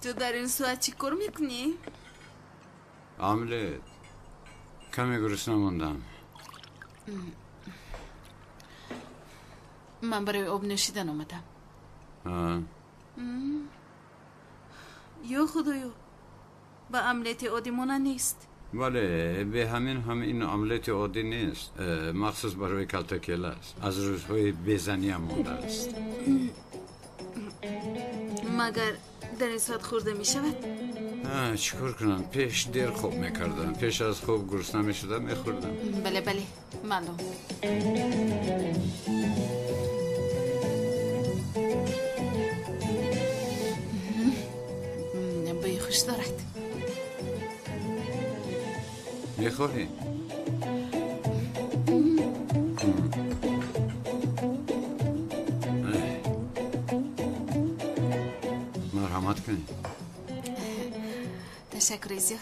تو در این ساعت چی کار میکنی؟ آملت کمی گرسنه موندم. من برای آب نوشیدن آمدم. یا خدایا با املت عادی مونه نیست. بله به همین این املت عادی نیست، مخصوص برای کلتکیل است، از روزهای بیزنی هم مونده است. مگر در این ساعت خورده می شود؟ چیکار کنم، پیش دیر خوب میکردم، پیش از خوب گرسنه میشدم میخوردم. بله معلوم. بوی خوش دارد. میخوری؟ مرحمت کنی. تشکر زیاد.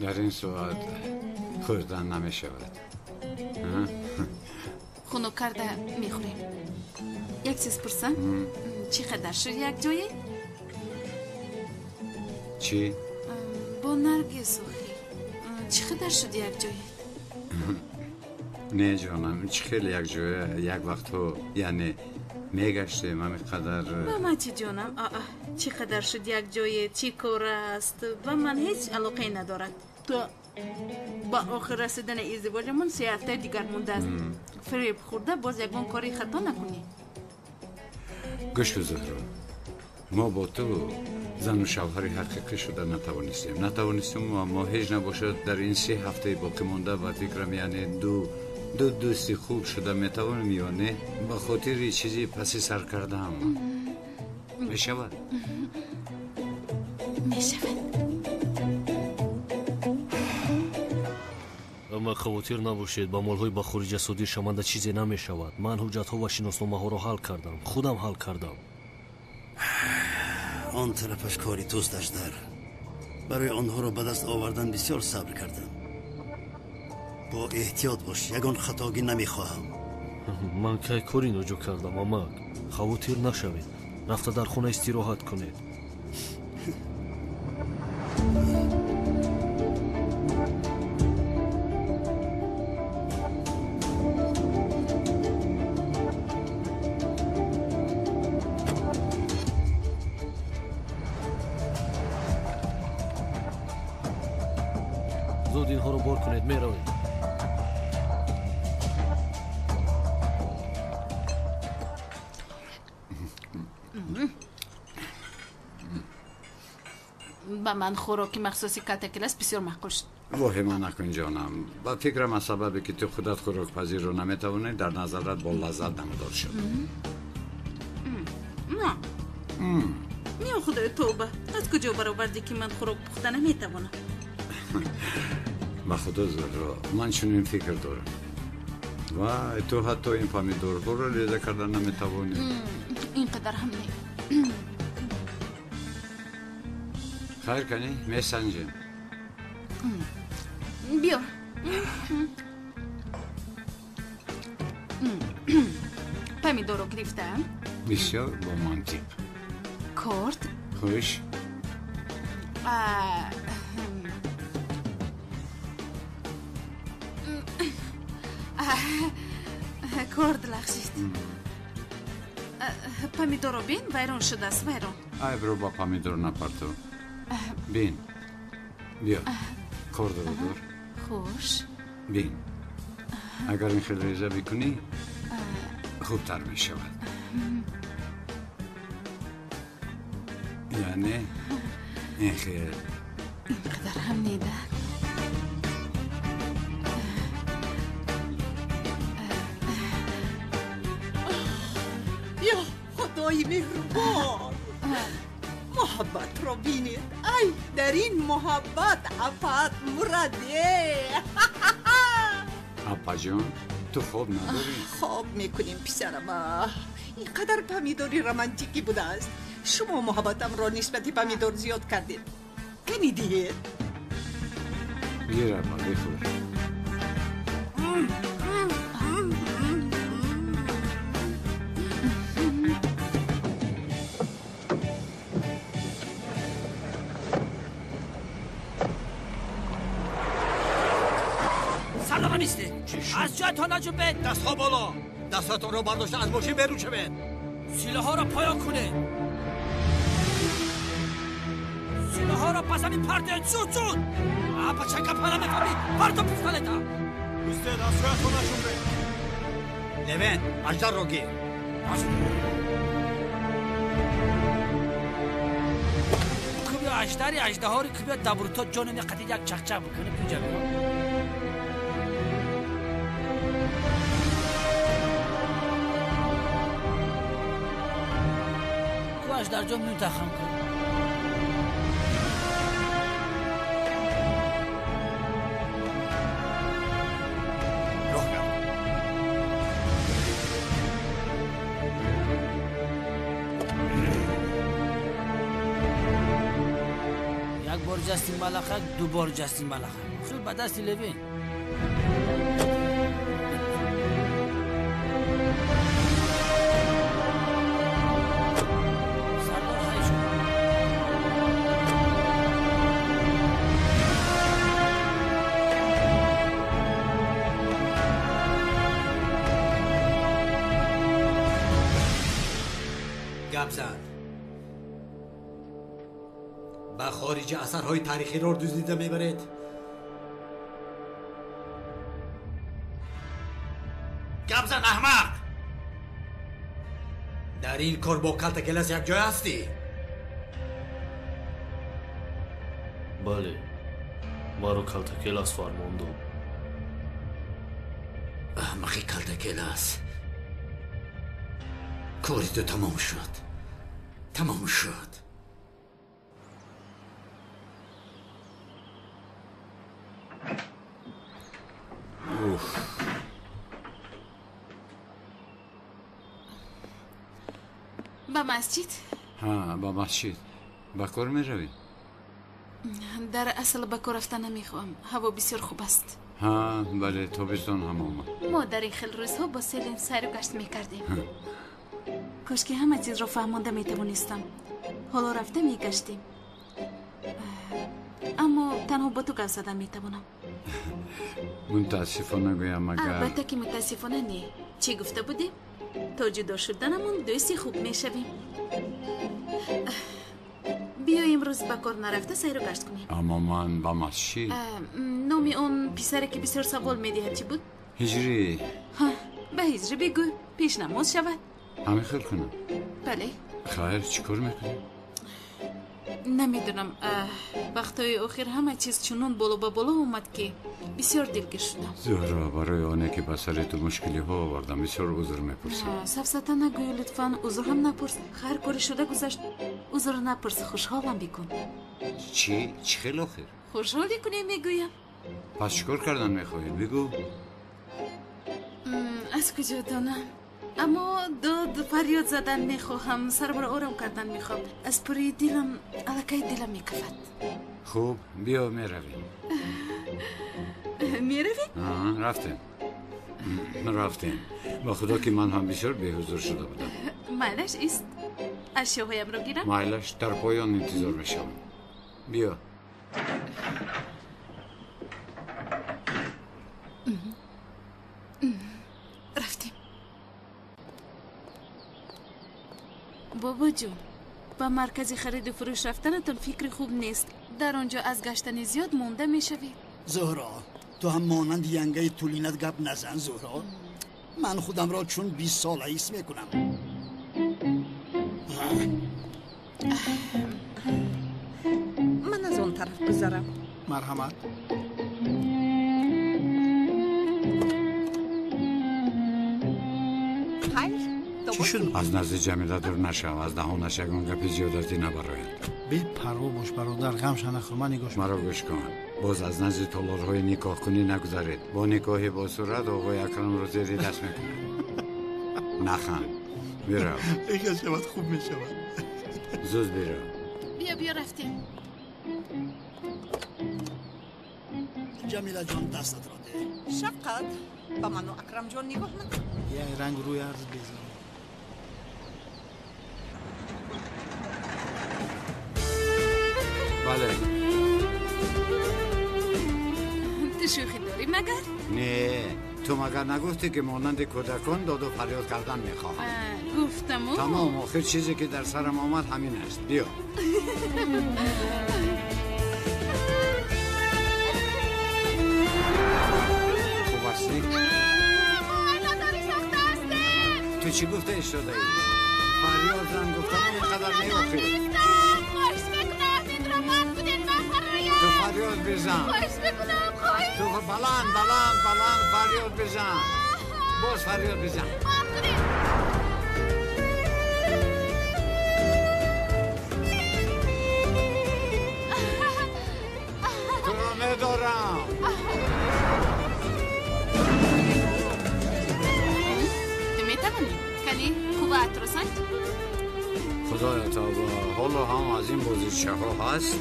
در این ساعت خوردن نمی شود. خونو کرده میخوریم. یک چیز پرسم، چی قدر شد یک جایی؟ چی؟ با نرگس آخی چی قدر شد یک جایی؟ نه جانم، چی خیلی یک جایی یک وقت تو یعنی میگشتیم همینقدر. با چی جانم؟ چی قدر شد یک جایی، چی کار است و من هیچ علاقه ندارد. تو با آخر رسیدن ازدواجمون 3 هفته دیگر مونده است. فریب خورده باز یکون کاری خطا نکنی. گوش بزرگ، ما با تو زن و شوهری حقیقی شده نتوانستیم و ما هیچ نباشد در این 3 هفته باقی مونده و فکرم یعنی دو دوستی خوب شده میتوانیم یا نه، به خاطر چیزی پسی سر کردم. میشود؟ اما خواطر نباشید، با مالهای بخوری جسودی شمانده چیزی نمیشود. من حجت ها و شناسنامه ها رو حل کردم، خودم حل کردم. آن طرفش کاری توست اژدر. برای آنها رو به دست آوردن بسیار صبر کردم. با احتیاط باش، یگان خطاگی نمیخواهم. من که کاری نجو کردم اما خواطر نشوید. رفته در خونه استراحت کنید. زود اینها رو بار کنید، میروید. با من خوراکی مخصوصی کلتکیل است بسیار معقول شد. واهمه نکن جانم، با فکرم از سببی که تو خودت خوراک پذیر رو نمیتونی در نظرت با لذت نمودار شد. یا خدای توبه، از کجا برآوردی که من خوراک پخته نمیتوانم؟ با خدا زهرا، من چنین فکر دارم. و تو حتی این پامیدورها رو ریزه کردن نمیتوانی. اینقدر هم نه. خیر کنی؟ میسنجیم. بیار. پامیدور رو گرفتم. بسیار با منطق. کرد. خوش. کرد لغزید. پامیدور رو بین ویران شده است ویران. ای برو با پامیدور نپرتو. بین. بیا. کرد رو دور. خوش. بین. اگر این خیلی ریزه بکنی خوبتر می شود. یعنی این خیلی اینقدر هم نیده. یا خدای مهربان، محبت رو بینید. ای در این محبت افت مرده. اپا جان تو خواب نداری؟ خواب میکنیم پسرم. اینقدر پامیدوری رومانتیکی بوده است. شما محبتم را نسبت پامیدور زیاد کردید. کنیدید؟ گیر اپا بخور. نیستی از جایتان نجوم بید دست ها بالا دستاتون رو برداشته از ماشین بیرون شوید سیله ها را پایان کنه سیله ها را پس همین پرده زود زود پچنگا پالا میفهمی پرده پیستالتا دوسته دستاتون نشون بید لوین اجدر رو گیر کبیا اجدری اجده ها رو کبیا دبروتا جانم قدی یک چخچه بکنه پیجا بیا در جا منتخم کن راه کرد یک بار جستیم بلخک دو بار جستیم بلخک خیلی به دستی لوین گبزن به خارج اثرهای تاریخی رو دزدیده میبرید گبزن احمق در این کار با کلت کلاس یک جای هستی بله مارو کلت کلاس فرماندو احمقی کلت کلاس کاری تو تمام شد تمام شد با مسجد؟ ها با مسجد با کار می روی؟ در اصل با کار رفتن نمیخوام هوا بسیار خوب است ها بله تابستان هم آمد ما در این خیلی روزها با سیلین سیر و گشت میکردیم کاش که همه چیز را فهمانده میتوانستم حالا رفته میگشتیم اما تنها با تو گپ زدن میتوانم متاسفانه گویم مگر البته که متاسفانه نه چی گفته بودیم تا جدا شدنمون دوستی خوب میشویم بیا امروز با کار نرفته سیر و گشت کنیم اما من با مسجد نامی اون پسری که بسیار سوال میدهد چی بود؟ هجری به هجری بگو پیش نماز شود همه خیل کنم بله خیر چیکار میکنی؟ نمیدونم وقتای آخر همه چیز چنون بالا با بالا اومد که بسیار دلگیر شدم زهرا برای آنه که به سر تو مشکلی ها آوردم بسیار عذر میپرسم سفسطه نگوی لطفا عذر هم نپرس خیر کاری شده گذشت عذر نپرس خوشحالم بکن چی خیلی آخر؟ خوشحالی کنی میگویم پس چیکار کردن میخواهی بگو از کجا دانم اما داد فریاد زدن میخواهم سر بر آرام کردن میخوام از پری دلم الکی دلم میکفد خوب بیا میرویم میرویم؟ رفتیم با خدا که من هم بسیار بی‌حضور شده بودم مایلش است اشیاهایم رو گیرم مایلش در پایان انتظار میشم بیا رفتیم بابا جون با مرکزی خرید و فروش رفتنتون فکر خوب نیست در آنجا از گشتن زیاد مونده میشوی زهرا تو هم مانند ینگه طولینت گپ نزن زهرا من خودم را چون 20 سال حس میکنم من از اون طرف گذرم مرحمت چی شد؟ از نزد جمیله دور نشو از دهانش یگان گپ زیادتی نبراید بی پروا باش برادر غمش نخور من نگاش مرا گوش کن باز از نزد تالارهای نکاح کنی نگذارید با نکاح با صورت آقای اکرم رو زیر دست میکنه نخند بیرو اگر شود خوب میشود زود بیرو بیا رفتیم جمیله جان دستت را ده شفقت با من و اکرم جان نگاه نکن یه رنگ روی عرض بزن بله تو شوخی داری داری مگر؟ نه تو مگر نگفتی که مانند کودکان داد و فریاد کردن میخواهم؟ گفتم تمام آخر چیزی که در سرم آمد همین است. بیا. خوب هستی؟ تو چی گفته ایش شده ای؟ فریاد زن گفتم و اینقدر نیوخی. تو فریاد بزن. تو بلند فریاد بزن. باز فریاد بزن. تو را ندارم. تو میتوانی کنی خوبه اتروسنگ؟ خدایا تا حالا هم از این بازیچه ها هست؟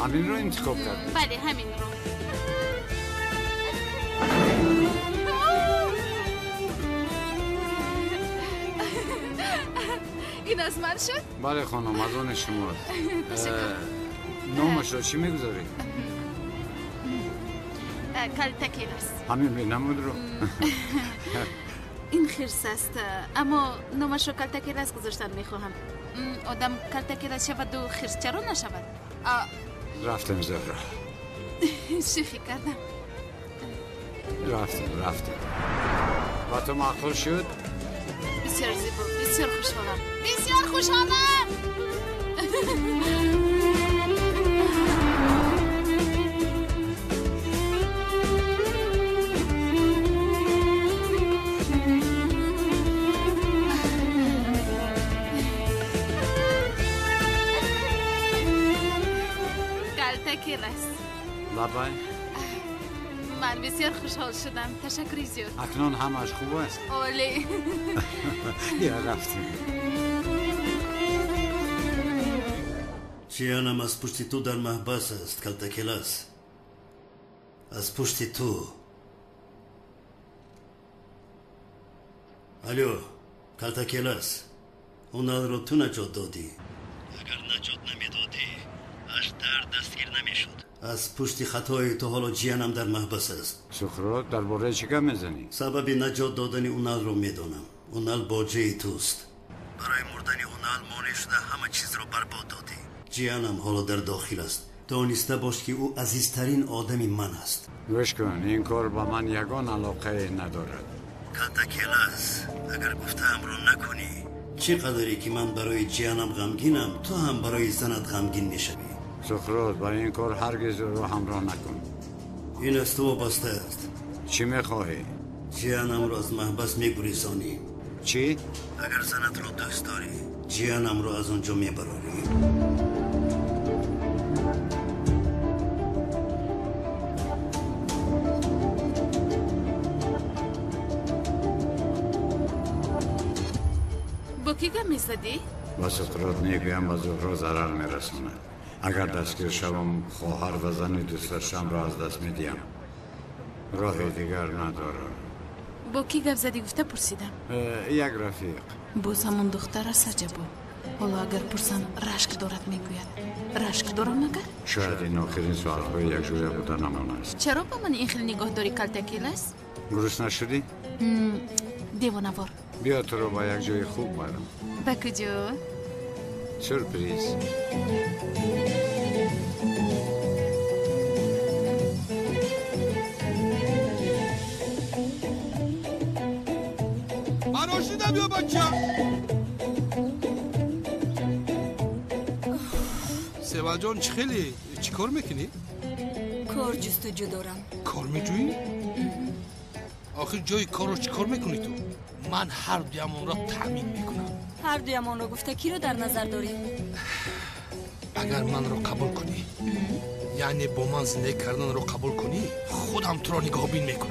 همین رو انتخاب کردی؟ بله همین رو. این از من شد؟ بله خانم از آن شماست. نامش را چی میگذاری؟ کالتاکیلاس. همین بینمود رو. این خرس است اما نامش رو کالتاکیلاس گذاشتن میخواهم. آدم کالتاکیلاس شود و خرس چرا نشود؟ رفتم زهرا. شوخی کردم. رفتم و تو معقول شد؟ بسیار زیبا، بسیار خوشحالم. کالتاکیلاس. لبای؟ من بسیار خوشحال شدم. تشکری زیاد. اکنون همش خوب است؟ اولی. یا رفتیم. جیانم از پشت تو در محبس است کالتاکیلاس. از پشت تو. الو کالتاکیلاس، اونال رو تو نجات دادی. اگر نجات نمیدادی اش در دستگیر نمیشد. از پشت خطای تو حالا جیانم در محبس است. سخرات درباره چیکار میزنی؟ سبب نجات دادن اونال رو میدونم. اونال باجه توست. برای مردن اونال مانع شده همه چیز رو برباد دادی. جیانم حالا در داخل است. دانسته باش که او عزیزترین آدمی من است. گوش کن این کار با من یگان علاقه ندارد. کالتاکیلاس، اگر گفتم رو نکنی چقدری که من برای جیانم غمگینم تو هم برای زنت غمگین میشوی. سخرات با این کار هرگز رو همراه نکن. این از تو وابسته است. چی میخواهی؟ جیانم رو از محبس میگریزانی. چی؟ اگر زنت رو دوست داری جیانم رو از اونجا میبراری. با کی گم میزدی؟ با سخرات نیگویم و زهرا ضرر میرساند. اگر دستگیر شوم خواهر و زن دوستشم را از دست میدیم. راه دیگر ندارم. با کی گپ زدی گفته پرسیدم. یک رفیق. باز همون دختر است عجبا. حالا اگر پرسم رشک دارد میگوید. رشک دارم مگر؟ شاید این آخرین سوالهای یک جویا بودن همان است. چرا با من این خیلی نگاه داری کالتاکیلاس؟ گرسنه نشدی؟ دیوانه‌وار. بیا تو رو با یک جای خوب برم. با کجا؟ سورپریز. من راشیدم یا بچه سیوال جان چی کار میکنی؟ کار جستجو دارم. کار میجویی؟ آخر جای کار رو چی کار میکنی تو؟ من هر دویمون را تامین میکنم. هر دویمان رو گفته کی رو در نظر داری؟ اگر من رو قبول کنی یعنی با من زندگی کردن رو قبول کنی خودم تو را نگاه بین میکنم.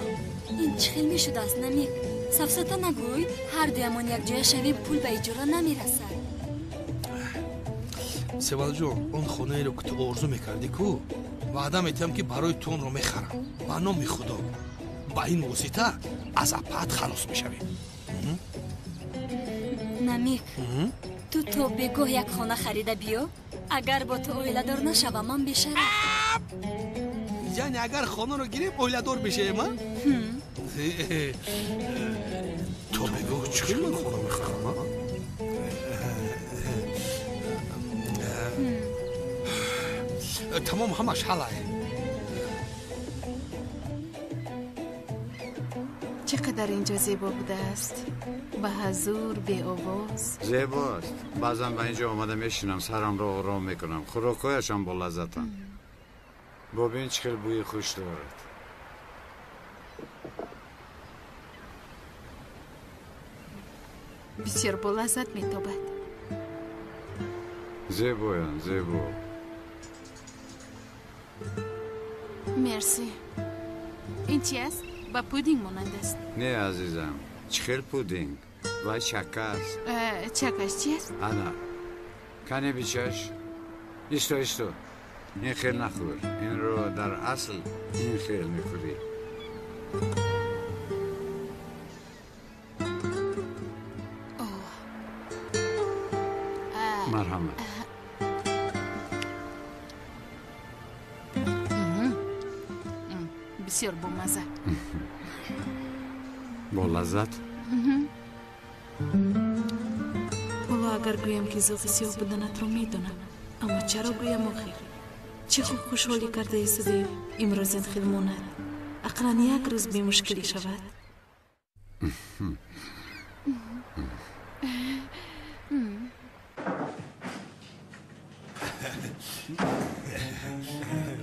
این چی خیلی میشد است نمیک؟ سفسطه نگوی هر دویمان یک جای شویم پول به اجاره نمیرسد. سیوال جان اون خونه رو که تو آرزو میکردی کو وعده میتیم که برای تو رو میخرم و نام خدا با این واسطه از اپات خلاص میشویم. نمیک تو بگاه یک خانه خریده بیا. اگر با تو اویلدار نشوم من بیشرف. یعنی اگر خانه رو گیریم اویلدار بشه من؟ تو بگو چون من خانه میخوام؟ تمام همش حلایه. چقدر اینجا زیبا بوده است. به حضور به آواز. زیباست. بعضا به اینجا آمده میشینم سرم رو آرام میکنم. خوراکایشم با لذتم. ببین چقدر بوی خوش دارد. بسیار با لذت میتابد. زیبایان زیبا. مرسی. این چی است؟ با پودینگ مانند است. نه عزیزم. چخیل پودینگ و شکر. چکش چی است؟ انا کنی بیچش ایستو این خیل نخور. این رو در اصل این خیل میخوری. مرحمت. بسیار با مزه. با لذت. حالا اگر گویم که ذوق سیاه بودنت رو میدونم، اما چرا گویم آخر؟ چه خوب خوشحالی کرده ایستادیم امروز این خیل موند. اقلا یک روز بی مشکلی شود.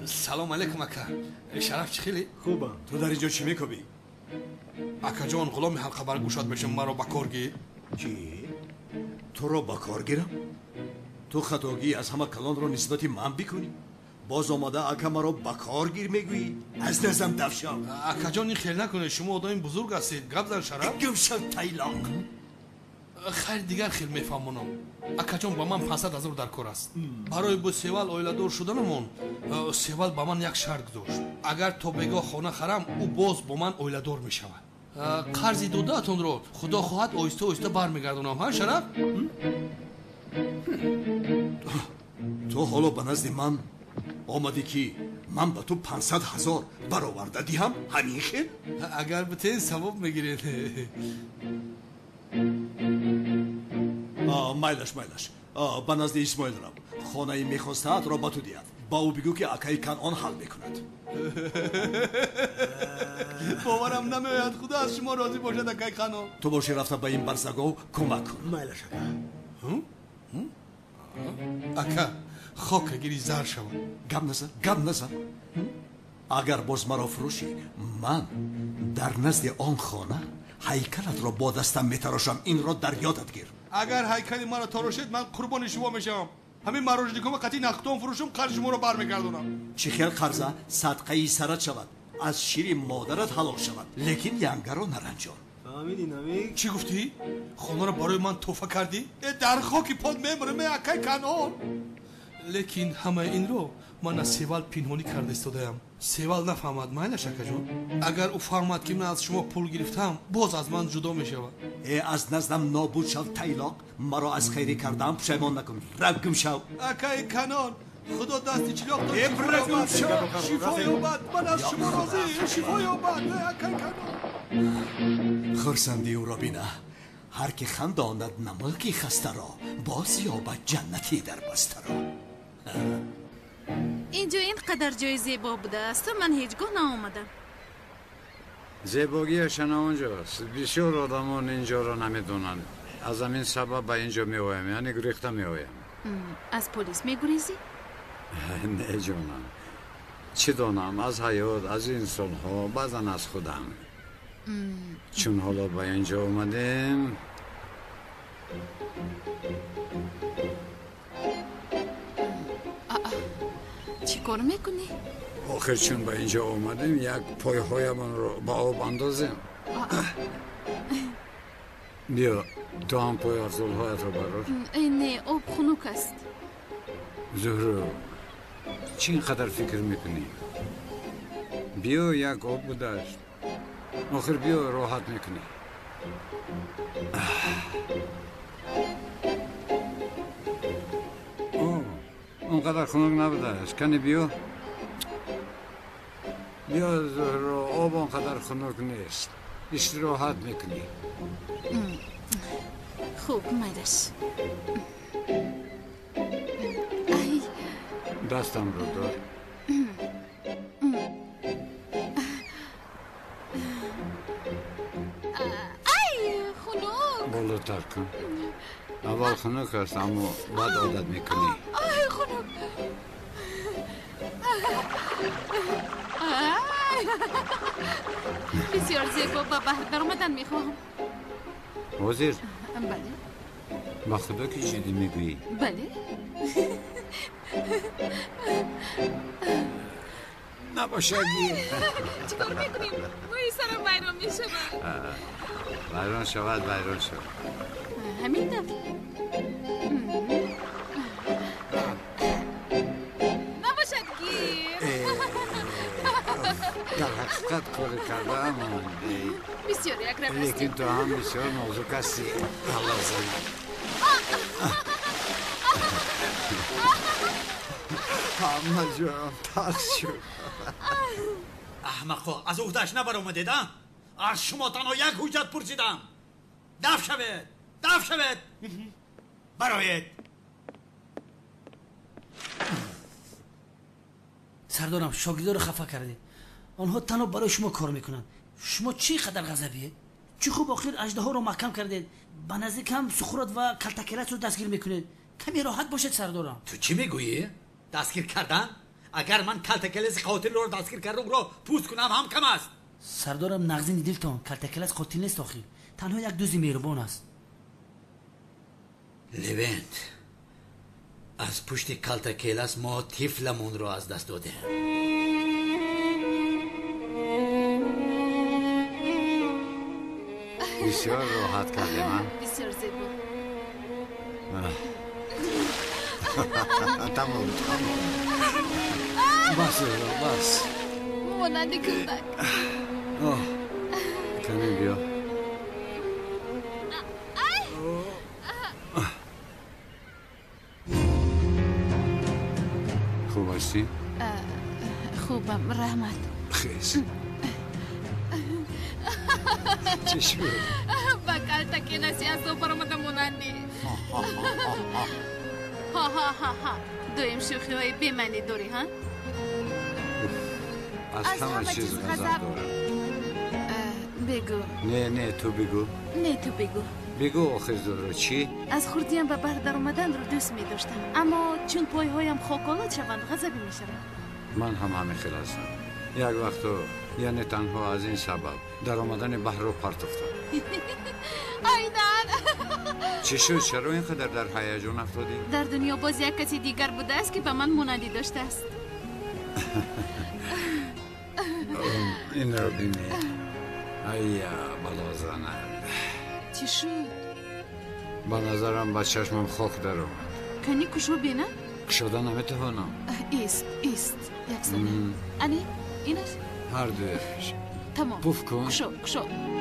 سلام علیکم اکا. شرف چی خیلی؟ خوبم. تو در اینجا چی میکنی؟ اکا جان غلام حلقه برگوشات بشم مرا با کار گیر. چی؟ تو رو با کار گیرم؟ تو خطاگی از همه کلان رو نسبتی من بکنی؟ باز آمده اکا مرا با کار گیر میگویی؟ از نزم دفشم. اکا جان این خیل نکنه، شما آدم بزرگ هستید. گپ شرف؟ گوشم تایلانگ. خیر دیگر خیل میفهمونم. اکا جان با من 500,000 در کار است. برای با سیوال اویلدار شدنمون سیوال با من یک شرط گذاشت. اگر تو بگاه خانه خرم او باز با من اویلدار میشود. قرضی داده‌تون رو خدا خواهد آیسته آیسته برمیگردونم. ها شرف؟ تو حالا به نزد من آمدی که من به تو 500,000 برآورده دیم؟ همین خیل؟ اگر بتین ثواب میگیرید. مایلش به نزد اسماعیل رم. خانه میخواستد را به تو دید. با او بگو که اکای کنعان حل میکند. باورم نمیاد. خدا از شما راضی باشد اکای کنعان. تو باشی رفته به این برزگاه کمک کن. مایلش اکا خاک گیری زر شود. گم نزن. اگر باز مرا فروشی من در نزد آن خانه هیکلت را با دستم میتراشم. این را در یادت گیر. اگر هیکل مرا تراشید من قربان شما میشم. همین مراجعکم قطعی نقدتون فروشم قرض شما رو برمیگردونم. چی خیل قرضه صدقه سرت شود، از شیر مادرت حلال شود، لیکن ینگه رو نرنجان. فهمیدی نمیک؟ چی گفتی؟ خانه رو برای من توفه کردی؟ در خاکی پاد میمرمه اکای کنعان. لیکن همه این رو من از سیوال پنهانی کرده استادم. سیوال نفهمد. مایلش اکا جان. اگر او فهمد که من از شما پول گرفتم باز از من جدا میشود. از نزدم نابود شو تایلاق. مرا از خیری کردم پشیمان نکن. رگم شو اکای کنعان. خدا دستی چراغ داد. شفای اومد. من از شما راضی. شفای اومد اکای کنعان. خرسندی او را بینه. هر که خنداند نملکی خسته را باز یابد جنتی در بسته را. اینجا اینقدر جای زیبا بوده است من هیچگاه نآمدم. زیباییشان اونجاست. بسیار آدمان اینجا را نمیدونند. از همین سبب به اینجا میآیم. یعنی گریخته میآیم. از پلیس میگریزی؟ نه جانم. چی دانم از حیات، از انسان ها، بعضا از خودم. چون حالا به اینجا اومدیم چی کار میکنی؟ آخر چون به اینجا اومدیم یک پایهایمان رو با آب اندازیم. بیا تو هم پای افضلهایت رو برار. نه آب خنک است. زهرو چی اینقدر فکر میکنی؟ بیا یک آب بودشت. آخر بیا راحت میکنی. اونقدر خنک نبوده است. کنی بیا زهرا، آب اونقدر خنک نیست. استراحت میکنی. خوب میدش. دستم رو دار. خنک. بالاتر کن. اول خنک است اما بعد عادت میکنی. خنک. بسیار زیبا با بحر در اومدن میخوام. وزیر بله. با خدا که جدی میگویی؟ بله. نباشه گیر. چیکار میکنیم؟ وای سرم بیرون میشود. بیرون شود. همین دفعه. نباشد گیر. در حقیقت کاری کرده اما بسیار اکرم هستی. لیکن تو هم بسیار نازک هستی. همه جام ترس شد. احمقا از عهده‌اش نبر اومدیدم. از شما تنها یک حجت پرسیدم. دفع شوید برایید. سردارم شاگردا رو خفه کردید. آنها تنها برای شما کار میکنن. شما چی قدر غضبیه؟ چی خوب آخر اژدها رو محکم کردید. به نزدیک هم سقراط و کلتکلت رو دستگیر میکنید. کمی راحت باشید سردارم. تو چی میگویی؟ دستگیر کردن؟ اگر من کلتکلس قاتل رو دستگیر کردم رو پوست کنم هم کم است. سردارم نغزین دلتان کلتکلس قاتل نیست آخر. تنها یک دوزی مهربان است. لوینت، از پشت کلتکلس ما طفلمون رو از دست داده. بسیار راحت کرده من. بسیار زیبا. تمام. بس. مانند کودک. کمی بیا. خوب هستی؟ خوبم رحمت. خیز. چی شد؟ با کلتکلسی از دو برامده مانندی. ها دویم شوخی های بیمنی داری ها؟ از همه چیز غضب دارم. بگو. نه تو بگو. نه تو بگو. بگو آخر زهرا چی؟ از خردیم به بحر در اومدن رو دوست می داشتم، اما چون پای هایم خاکالات شوند غضبی می شوند. من هم همه خیل هستم. یک وقتا یعنی تنها از این سبب در آمدن بحر رو پرتفتم. آیدان چی شد؟ چرا اینقدر در هیجان افتادی؟ در دنیا باز یک کسی دیگر بوده است که به من مانندی داشته است. این رو بینی. ایا بلازنه. چی شد؟ به نظرم با چشمم خاک در اومد. کنی کشو بینه؟ کشوده نمیتوانم. ایست یک سنه. انی اینش؟ هر دویش. تمام. پوف کن. کشو تمام.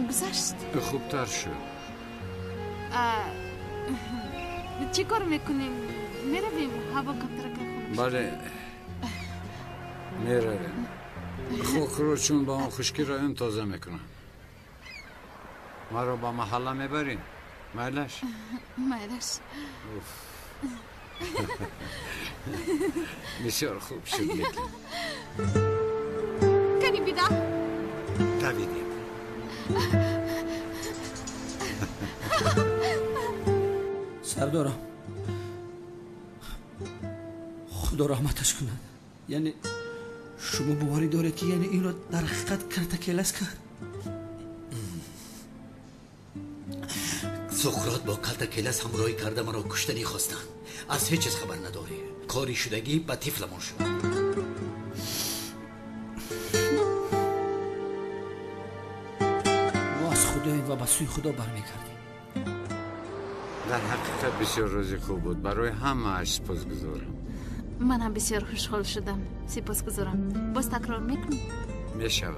گذشت. خوبتر شد. چی کار میکنیم؟ میرویم هوا کمتر کنیم. بله میرویم. خاک رو چون با اون خشکی را تازه میکنم. ما رو با محله میبریم. میلش بسیار خوب شد. لیکن کنی بیدا دویدیم. سردارم خدا رحمتش کند. یعنی شما باوری دارید که یعنی این رو در حقیقت کلتکلس کرد؟ سقراط با کلتکلس همراهی کرده مرا کشتنی خواستن. از هیچ چیز خبر نداری. کاری شدگی به طفلمون شد. ما از خداییم و به سوی خدا برمیگردیم. در حقیقت بسیار روزی خوب بود. برای همه اش سپاسگزارم. من هم بسیار خوشحال شدم. سپاسگزارم. باز تکرار میکنم. میشود.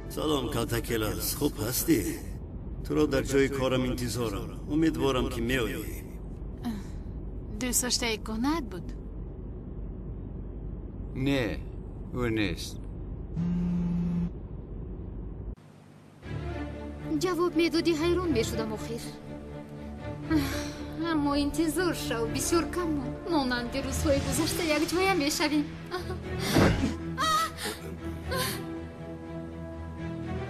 سلام کالتاکلاس، خوب هستی؟ تو را در جای کارم انتظارم. امیدوارم که میایی. دوست داشته کند بود؟ نه، او نیست. جواب میدادی حیران میشدم آخر. اما انتظار شو بسیار کم مانند روزهای گذشته یک جای میشویم.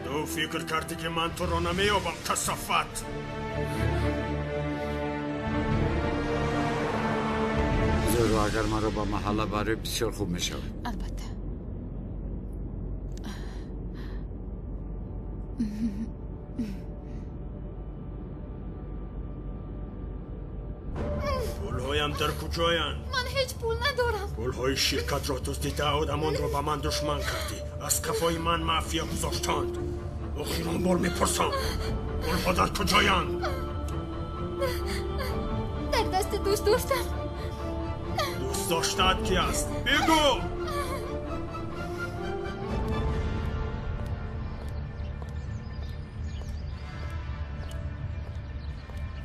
تو فکر کردی که من تو را نمیابم کثافت. زورو اگر من رو با محله بری بسیار خوب میشود. البته. پولهایم در کجایند؟ من هیچ پول ندارم. پولهای شرکت را دزدیده آدمان را به من دشمن کردی. از کفای من مافیا گذاشتند. آخرین بار میپرسم پولها در کجایند؟ در دست دوست داشتم. دوست داشتت کی است؟ بگو.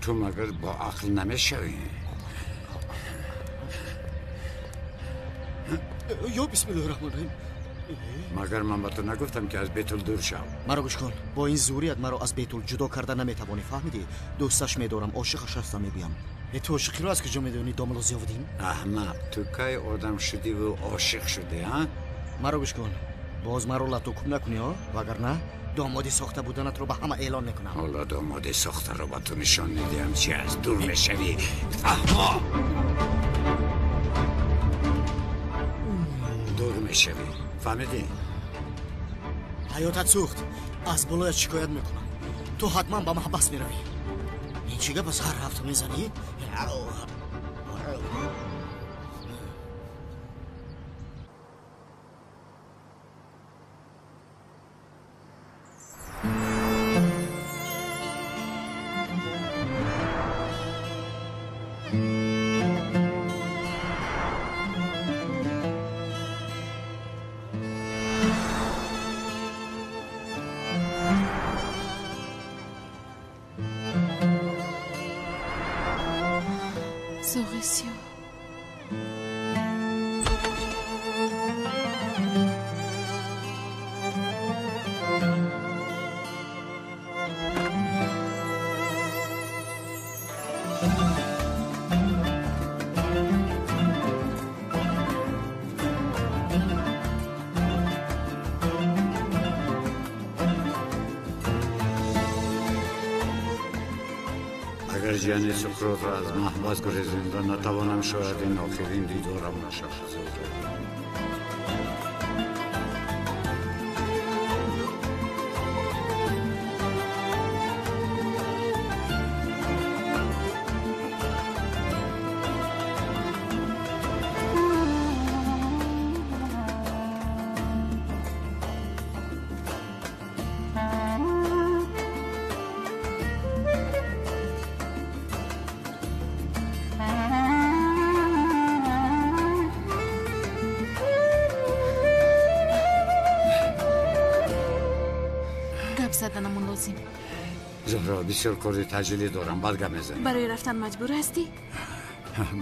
تو مگر با عقل نمیشوی؟ یا بسم الله الرحمن الرحیم. مگر من با تو نگفتم که از بیت دور شو؟ مرا گوش کن. با این زوریت مرا از بیت جدا کردن نمیتوانی، فهمیدی؟ دوستش میدارم، عاشقش هستم. میگویم تو عاشقی رو از کجا میدونی؟ داملو زیاودین احمق، تو کی آدم شدی و عاشق شدی ها؟ مرا گوش کن. باز مرا لطوکوب نکنی ها، وگرنه دامادی ساخته بودنت رو به همه اعلان میکنم. حالا دامادی ساخته رو با تو نشان میدیم چی از دور میشوی. احمق، دور میشوی، فهمیدی؟ حیاتت سوخت. از بالایت شکایت میکنم. تو حتما با محبس میروی. این چیگه بس هر هفته میزنی؟ Zorisio. اگر جان سقراط را از محبس گریزیدم نتوانم شاید این آخرین دیدارم نشود. زدنمون لازم. زهرا بسیار کاری تجلی دارم، بعد گپ میزنیم. برای رفتن مجبور هستی؟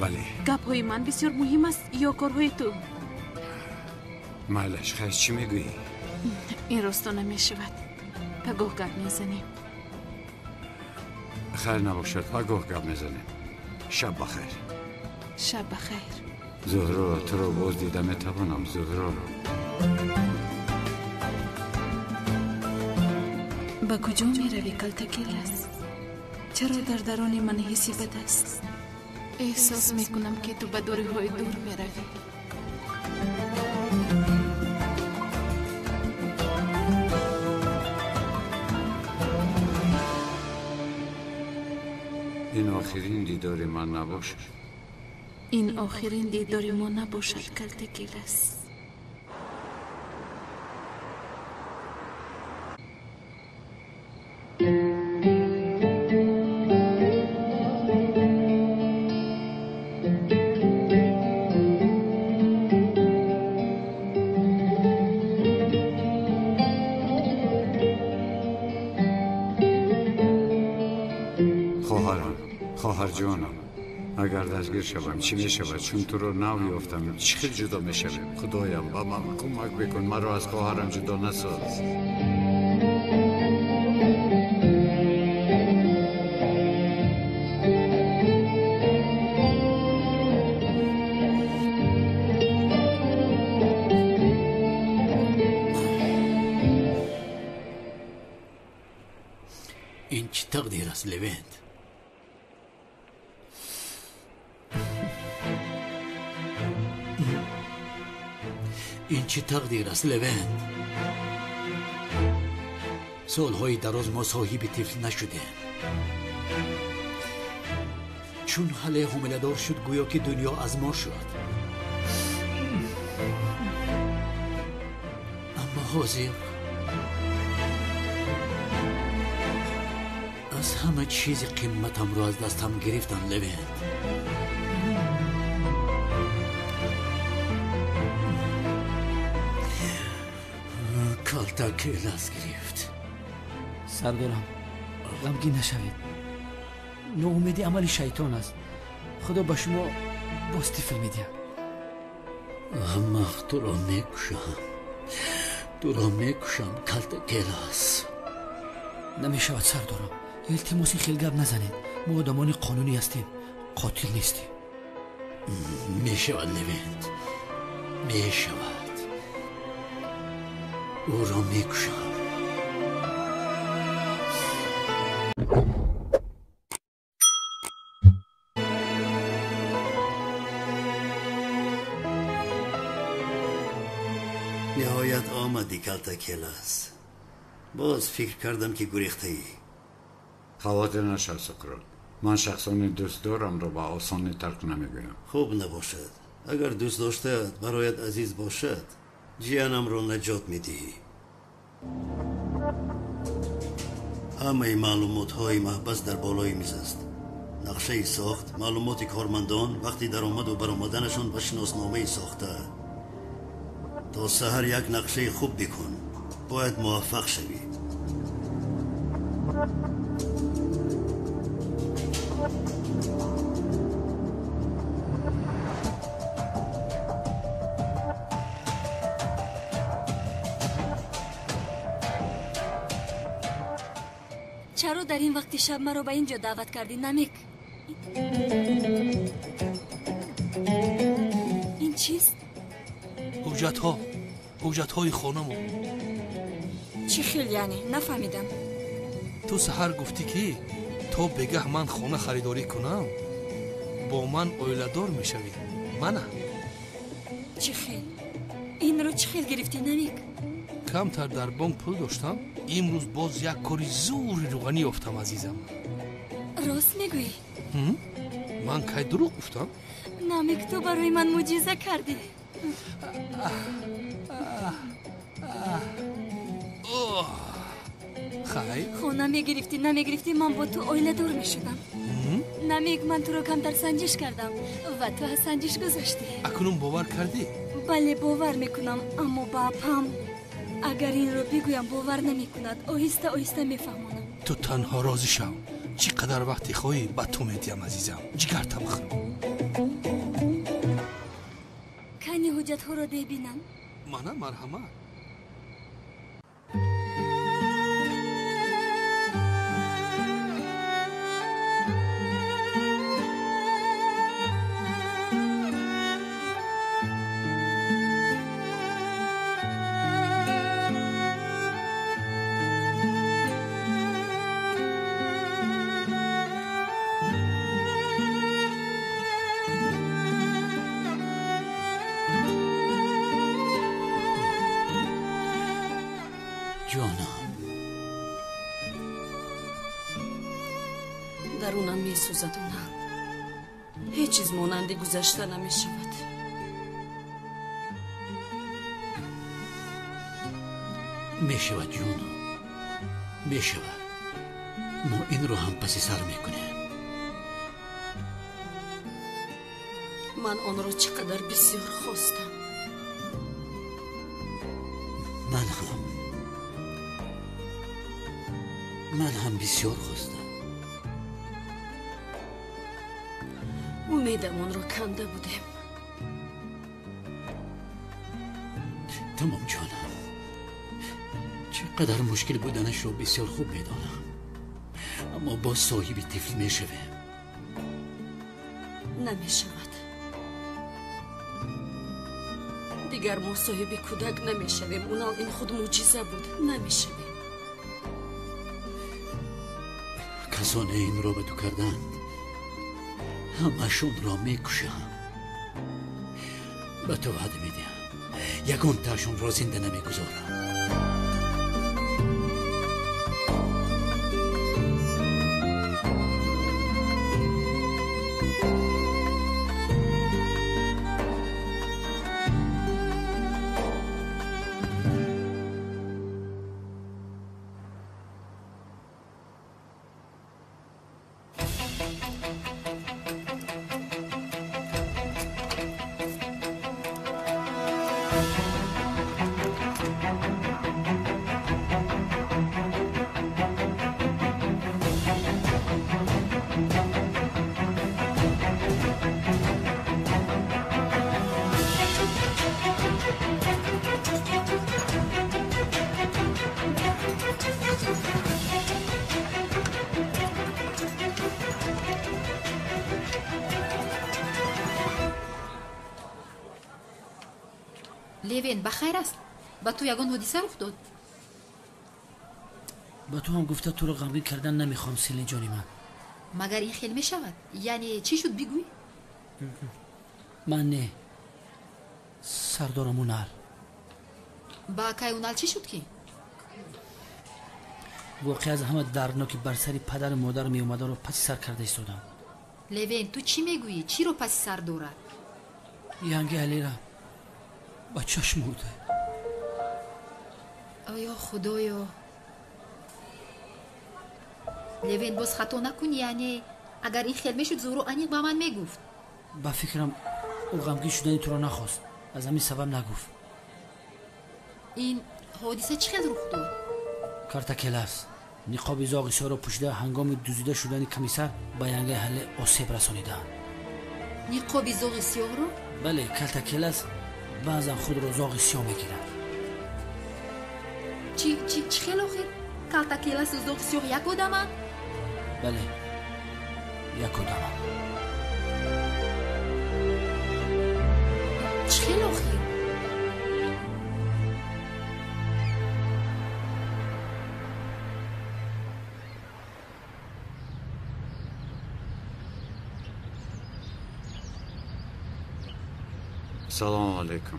بله. گپ‌های من بسیار مهم است یا کارهای تو؟ مالش خیلی چی میگویی؟ این راستا نمیشود. پگاه گپ میزنیم. خیر نباشد، پگاه گپ میزنیم. شب بخیر. شب بخیر. زهرا تو رو باز دیدم میتوانم. زهرا با کجا می روی کالتاکلاس؟ چرا در درون من حسی بد است؟ احساس می کنم که تو به دوری های دور می روی. این آخرین دیدار من نباشد. این آخرین دیدار ما نباشد کالتاکلاس. خواهر جانم اگر دستگیر شوم چی می شود؟ چون تو رو نمیافتم چی خیلی جدا می شویم. خدایم با من کمک بکن، مرا از خواهرم جدا نساز. این چی تقدیر است لوینت؟ این چی تقدیر است لوینت؟ سالهای دراز ما صاحب طفل نشدیم. چون حاله حامله‌دار شد گویا که دنیا از ما شد. اما حاضر از همه چیز قیمتم رو از دستم گرفتن لوینت. کالتاکل از گرفت. سردارم غمگین نشوید. ناامیدی عمل شیطان است. خدا به شما باز طفل میدهد. اما تو را میکشم کالتاکل است. نمیشود سردارم. التماسی خیلی گپ نزنید. ما آدمان قانونی هستیم، قاتل نیستیم. میشود لوینت، میشود. او را میکشم. نهایت آمدی کالتاکل. باز فکر کردم که گریخته ای. خواهر نشد سقراط. من شخصان دوست دارم را با آسانی ترک نمیگویم. خوب نباشد. اگر دوست داشته برایت عزیز باشد جیانم را نجات میدهی. همه معلومات های محبس در بالای میز است. نقشه ساخت، معلومات کارمندان، وقتی در آمد و برآمدنشان و شناسنامه ساخته. تا سحر یک نقشه خوب بکن. باید موفق شوی. چرا در این وقت شب مرا به اینجا دعوت کردی نمیک؟ این چیست؟ حجت های خانمو. چی خیلی یعنی؟ نفهمیدم. تو سحر گفتی که تو بگه من خانه خریداری کنم با من اویلدار میشوی. منه چی خیل؟ این رو چی خیل گرفتی نمیک؟ کمتر در بانک پول داشتم، امروز باز یک کاری زور روغنی افتم عزیزم. راست میگویی؟ من کی دروغ گفتم؟ نمیک تو برای من معجزه کردی. خیلی خونه نمیگرفتی من با تو اویله دور میشدم. نمیک من تو رو کمتر سنجش کردم و تو از سنجش گذاشتی. اکنون باور کردی؟ بله باور میکنم، اما باپم اگر این رو بگویم باور نمیکند. آهسته آهسته میفهمونم. تو تنها راضی شو. چقدر وقتی خواهی با تو میدیم عزیزم. جگرتم خرم. کنی حجت ها رو ده بینم. منه مرحمت. درونم می سوزد و نه هیچ چیز مانند گذشته نمی شود. می شود جون، می شود. ما این رو هم پس سر می کنیم. من آن رو چقدر بسیار خواستم. من هم بسیار خواستم. умедамонро канда будем. تمام جانم چقدر مشکل بودنش رو بسیار خوب میدانم اما با صاحب طفل میشوه نمیشود دیگر ما صاحب کودک نمیشویم اونال این خود معجزه بود نمیشویم کسانی این را به تو کردند همشون را میکشم به تو وعده میدم یکون تاشون را زنده نمیگذارم لوین بخیر است با تو یگان حادثه رخ داد با تو هم گفته تو رو غمگین کردن نمیخوام سیلین جانی من مگر این خیلی میشود یعنی چی شد بگوی من نه سردارم اونال با که اونال چی شد که واقعی از همه دردناکی بر سری پدر و مادر می اومده رو پس سر کرده ایستادم لوین تو چی میگویی چی رو پس سر دارد ینگی علیرا با چشم بوده آیا خدایا لوین باز خطا نکن یعنی اگر این خیلی میشد زورو انیق با من میگفت با فکرم او غمگین شدنی تو رو نخواست از همین سبب نگفت این حادثه چی خیلی رخ داد کارتکلاس نقاب زاغیسا رو پوشیده هنگام دوزیده شدن کمیسر با ینگی حل آسیب رسانیدن نقاب زاغی سیاه رو بله کارتکلاس بعضا خود رو زاغی سیاه میگیرن چی خیلی آخر کارتکلاس و زاغی سیاه یک آدمه بله یک آدمه چی خیلی آخر سلام علیکم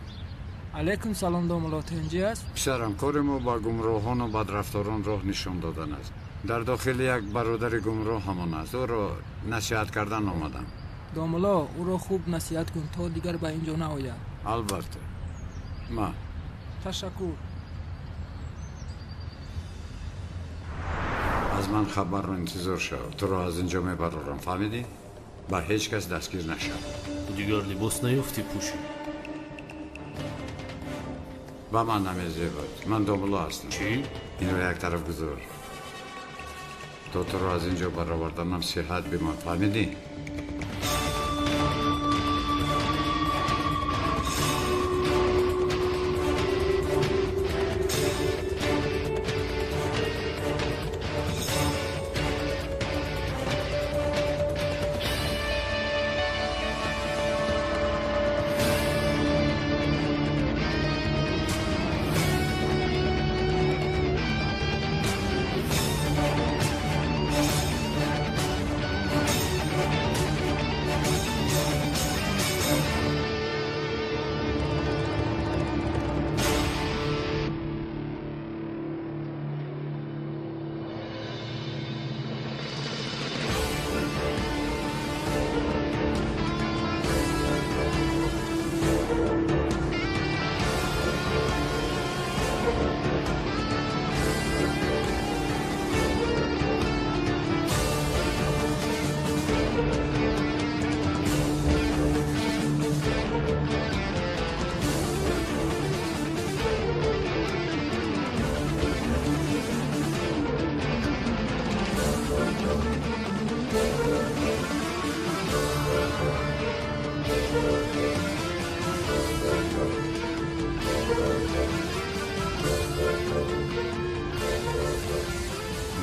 علیکم سلام دوملات اینجی است پسرم کار ما با گمراهان و بدرفتاران راه نشان دادن است در داخل یک برادر گمراه همان است او را نصیحت کردن آمدم دوملا او را خوب نصیحت کن تا دیگر به اینجا نآید البته ما تشکر از من خبر رو انتظار شو تو را از اینجا میبرارم فهمیدی؟ با هیچ کس دستگیر نشو دیگر لباس نیافتی پوشی با من نمیزی بود من دوملا هستم چی؟ این رو یک طرف گذار تو را از اینجا برآوردنم صحت بیمار فهمیدی؟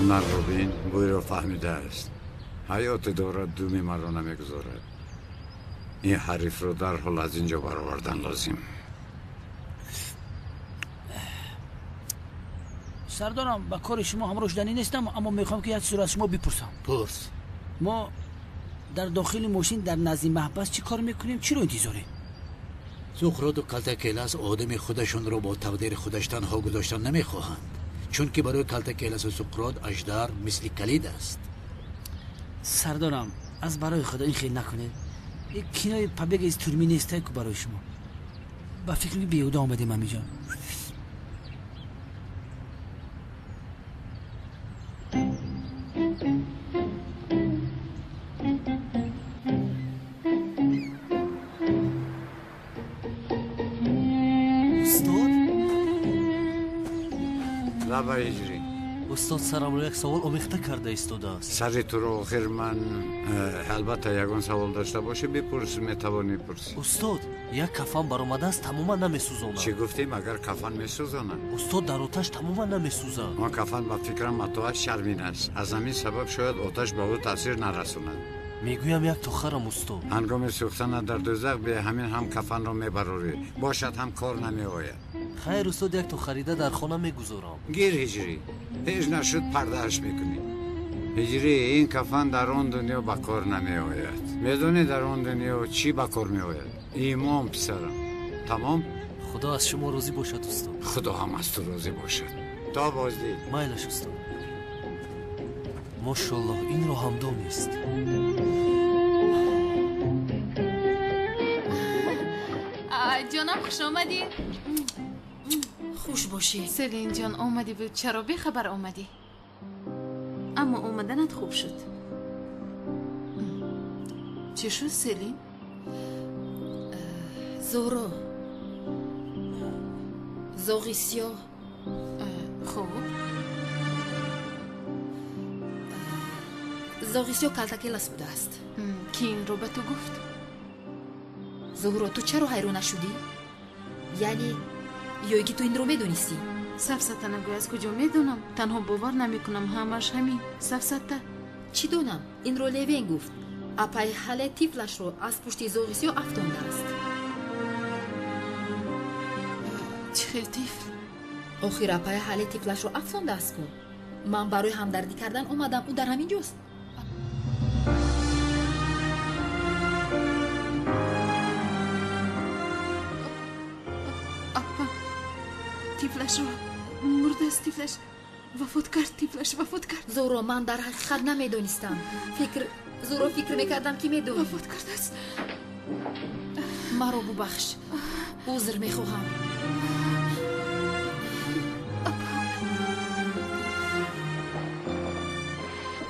هنر رو بین بوی رو فهمیده است. حیات دارد دومی مرا نمیگذارد. این حریف رو در حال از اینجا برآوردن لازم. سردارم با کار شما همراه شدنی نیستم، اما میخوام که یک سوال از شما بپرسم. پرس. ما در داخل ماشین در نزد محبس چی کار میکنیم؟ چی رو انتظاری؟ سقراط و کلتاکیلاس آدم خودشون رو با تقدیر خودش تنها گذاشتن نمیخواهند، چون که برای کلتاکیلاس و سقراط اژدر مثل کلید است. سردارم از برای خدا این خیلی نکنید. یک کنای پبیگ از تورمی نیسته که برای شما با فکر می بیهوده آمدیم همینجا. هجری استاد سرم رو یک سوال آمیخته کرده ایستاده است. سر تو رو آخر من البته یگان سوال داشته باشه بپرس، میتوانی پرسی. استاد یک کفن برآمده است تماما نمیسوزاند. چی گفتیم؟ اگر کفن میسوزاند؟ استاد در آتش تماما نمیسوزد. ما کفن با فکرم متوجه شرمین است، از همین سبب شاید آتش به او تاثیر نرساند. میگویم یک تخرم استاد. هنگام سوختن در دوزخ به همین هم کفن را میبروری، باشد هم کار نمیآید. خیر استاد، یک تو خریده در خانه میگذارم. گیر هجری، هیچ نشد پردهش میکنی. هجری این کفن در آن دنیا به کار نمیآید. میدونی در آن دنیا چی به کار میآید؟ ایمان پسرم. تمام؟ خدا از شما راضی باشد استاد. خدا هم از تو راضی باشد. تا بازدید. مایلش استاد. ماشاءالله این رو همدام است. جانم خوش آمدی. خوش باشی. سلین جان آمدی بود، چرا بی خبر آمدی؟ اما آمدنت خوب شد. چی شد سلین؟ زورو زوغیسیو. خوب. زوغیسیو کلتاکیلاس بوده است. کی این رو به تو گفت؟ زهرا تو چرا حیران شدی؟ یعنی یوگی تو این رو میدونستی؟ سفسته نگو، از کجا میدونم؟ تنها باور نمیکنم همش همین سفسته. چی دونم؟ این رو لیوین گفت. اپای حاله تیفلش رو از پشت زوغیسیو افتانده است. چی خیلی تیفل؟ آخیر اپای حاله تیفلش رو افتانده است کن. من برای همدردی کردن اومدم، او در همین جاست. تیفلش رو مرده است. تیفلش وفات کرد. تیفلش وفات کرد. زورا من در حقیقت نمیدونستم. فکر میکردم که میدونم. وفات کرده است. مرا ببخش. عذر میخواهم.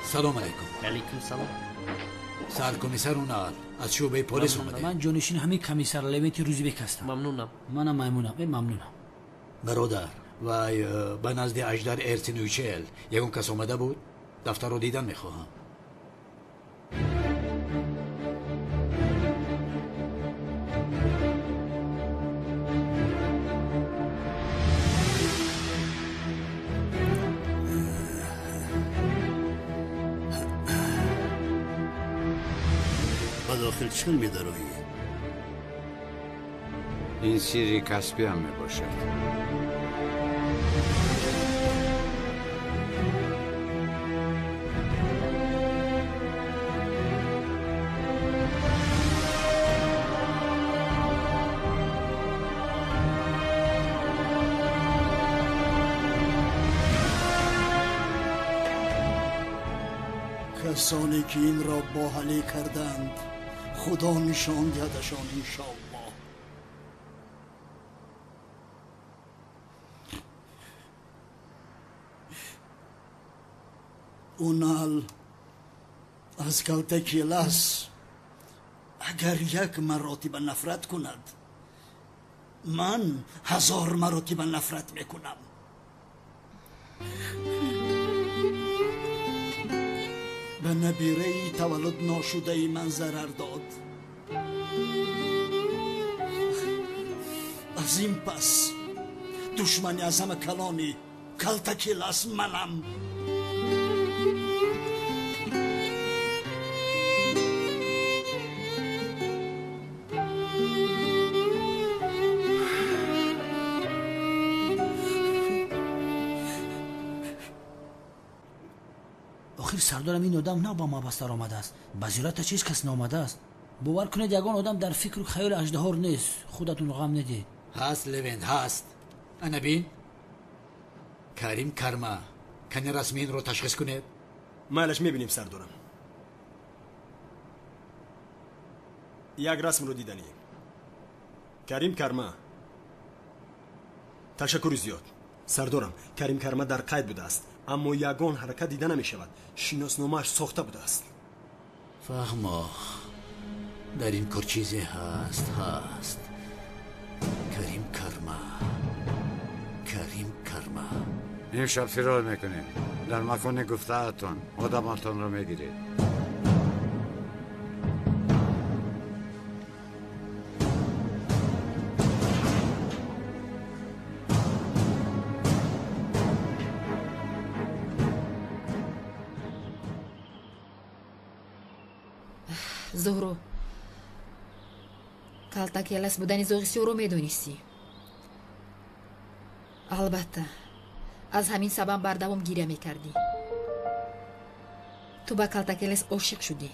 سلام علیکم. علیکم سلام. سرکمیسر اونال از شعبه پلیس اومده. من جانشین همین کمیسر لوینتی روزی بکستم. ممنونم. منم ممنونم. برادر وای به نزد اژدر ارتینویچل یکون کس آمده بود، دفتر رو دیدن میخواهم. به داخل چل میدرویی؟ این سیری کسبی هم میباشد. کسانی که این را باحالی کردند خدا نشان دهدشان انشاءالله. اونال از کلتاکیلاس اگر یک مراتب نفرت کند، من 1000 مراتب نفرت میکنم. به نبیره تولد ناشده من ضرر داد. از این پس دشمنی از همه کلانی کلتاکیلاس منم. آخر سردارم این آدم نه با ما بستر آمده است با زیارتش هیچ کس نامده است. باور کنید یگان آدم در فکر و خیال اژدهار نیست. خودتون غم ندید. هست لوین هست. انا بین کریم کرما کنی رسمی این رو تشخیص کنید. مالش میبینیم سردارم. یک رسم رو دیدنی. کریم کرما. تشکر زیاد. سردارم کریم کرما در قید بوده است اما یگان حرکت دیده نمی شود. شناسنامه‌اش ساخته بوده است. فهمه در این کار چیزی هست. کریم کرما امشب فرار میکنیم. در مکان گفته‌تان آدماتان را میگیرید. зуҳро калтакелас будани зоғисиёро медонистӣ. албатта аз ҳамин сабаб бардавом гиря мекардӣ. ту ба калтакелас ошиқ шудӣ.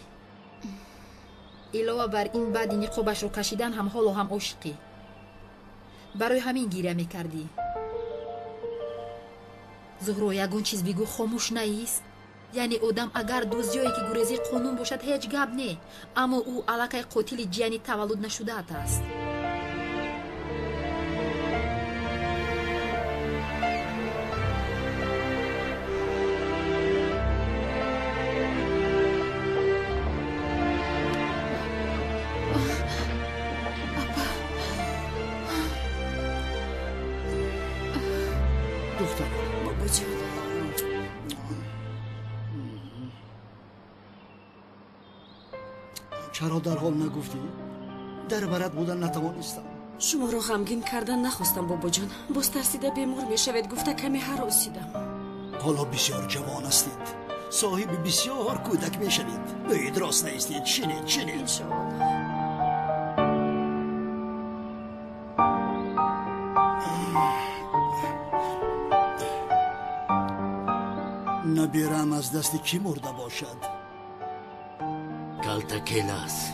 илова бар ин баъди ниқобашро кашидан ҳам ҳоло ҳам ошиқӣ. барои ҳамин гиря мекардӣ. зуҳро ягон чиз бигӯ хомӯш наист. яъне одам агар дуздиёе ки гурези қонун бошад ҳеҷ гап не, аммо ӯ аллакай қотили ҷияни таваллуд нашудаат аст. چرا در حال نگفتی؟ در برات بودن نتوانستم. شما رو غمگین کردن نخواستم بابا جان. باز ترسیده بیمار میشوید گفته کمی هراسیدم. حالا بسیار جوان هستید. صاحب بسیار کودک میشوید. باید راست نیستید. چینید. نبیرم از دست کی مرده باشد؟ کالتاکیلاس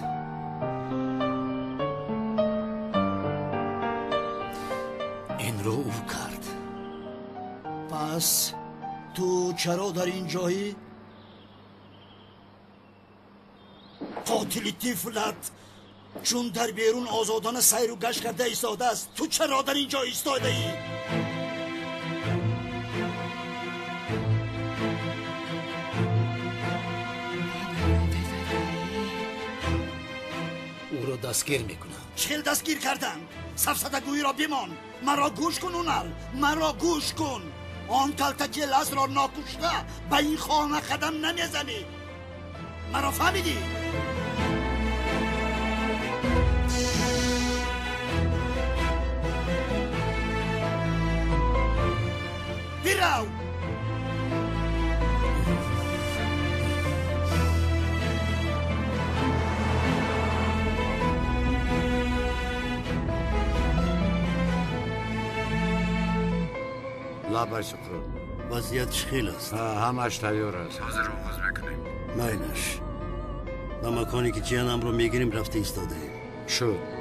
این رو او کرد. پس تو چرا در این جایی؟ قاتل طفلت چون در بیرون آزادانه سیر و گشت کرده ایستاده است، تو چرا در این جا ایستاده ای؟ او را دستگیر میکنم. چل دستگیر کردن؟ سفسطه گویی را بیمان. مرا گوش کن اونال، مرا گوش کن. آن کالتاکیلاس را ناکشته به این خانه قدم نمیزنی. مرا فهمیدی؟ بیراو. لابای سکرون وضعیت خیلی است. همش تیار است. حاضر آغاز میکنیم. ماینش به مکانی که جیانم رو میگیریم رفته ایستاده ایم. شد.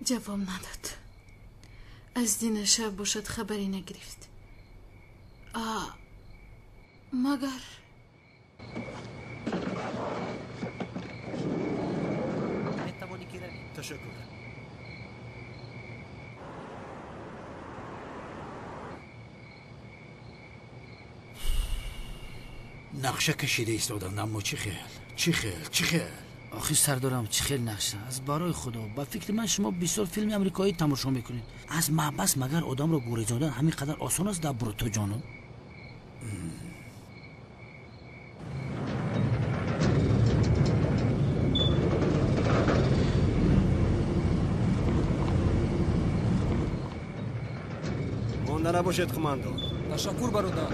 جواب نداد. از دین شب باشد خبری نگرفت. مگر تشکر. نقشه کشیده ایستادن، اما چی خیال؟ آخی سردارم چی خیلی نقشه از برای خدا. با فکر من شما بسیار فیلم امریکایی تماشا میکنید. از محبس مگر آدم را گریزاندن همین قدر آسان است در بروتو جانو؟ خونده نباشد قماندان. تشکر برادر.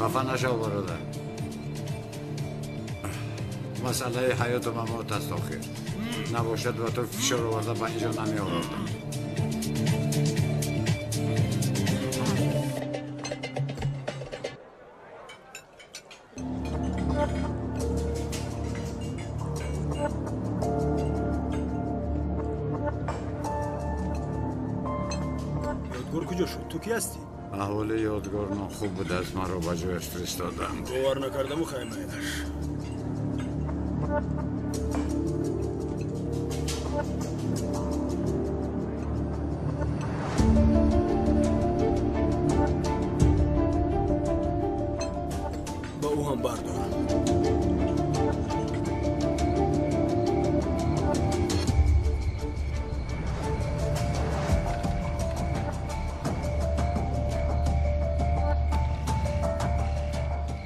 خفه نشو برادر. مسئله حیات و ممات است آخر. نباشد و تو فشار آورده به اینجا نمی آوردم. یادگار کجا شد؟ تو کی هستی؟ احوال یادگار خوب بود از من رو به جایش فرستادند. باور نکردم و خیمه ایدش. با او هم بردارم.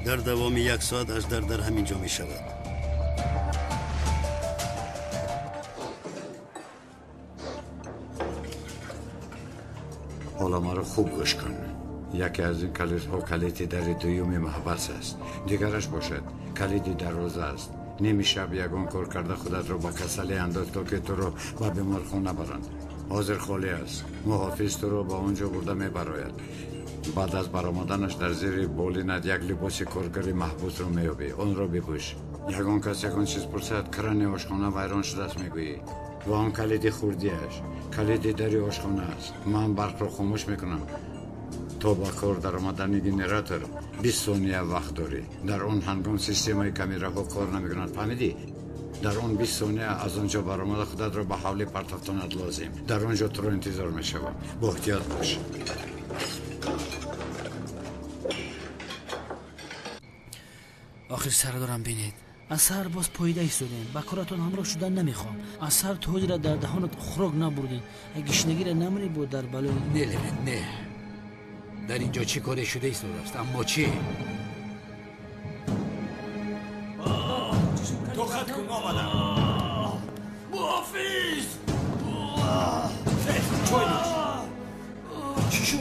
در دوام 1 ساعت اژدر در همینجا می شود. حالا ما رو خوب گوش کن. یکی از این کلیدها کلید در دوم محبس است. دیگرش باشد کلید دروازه است. نیمی شب یگان کار کرده خودت رو با کسلی انداز تا که تو رو به بیمارخانه برند. حاضر خالی است. محافظ تو رو با اونجا برده میبراید. بعد از برآمدنش در زیر بالینت یک لباس کارگری محبوس رو میابی. اون رو بپوش. یگان کس یگان چیز پرسد کرانی آشخانه ویران شده است میگویی. و آن کلید خوردیش کلید دری آشخانه است. من برق رو خاموش میکنم. تو با کار در آمدن گنراتور 20 ثانیه وقت داری. در اون هنگام سیستم کامیراها کار نمیکنند. فهمیدی؟ در اون 20 ثانیه از اونجا برآمده خودت رو به حولی پرتافتنت لازم. در اونجا تو رو انتظار میشوم. با احتیاط باش. آخر سردارم بینید از سر باز پاییده ایستادین. با کارتون همراه شدن نمیخوام. از سر توجی را در دهانت خروگ نبردین. گشنگی را نمونی بود در بالای. نه لمن نه. در اینجا چی کاری شده ایستاده است؟ اما چی؟ تو خط کن آمدم. محافظ! چی شد؟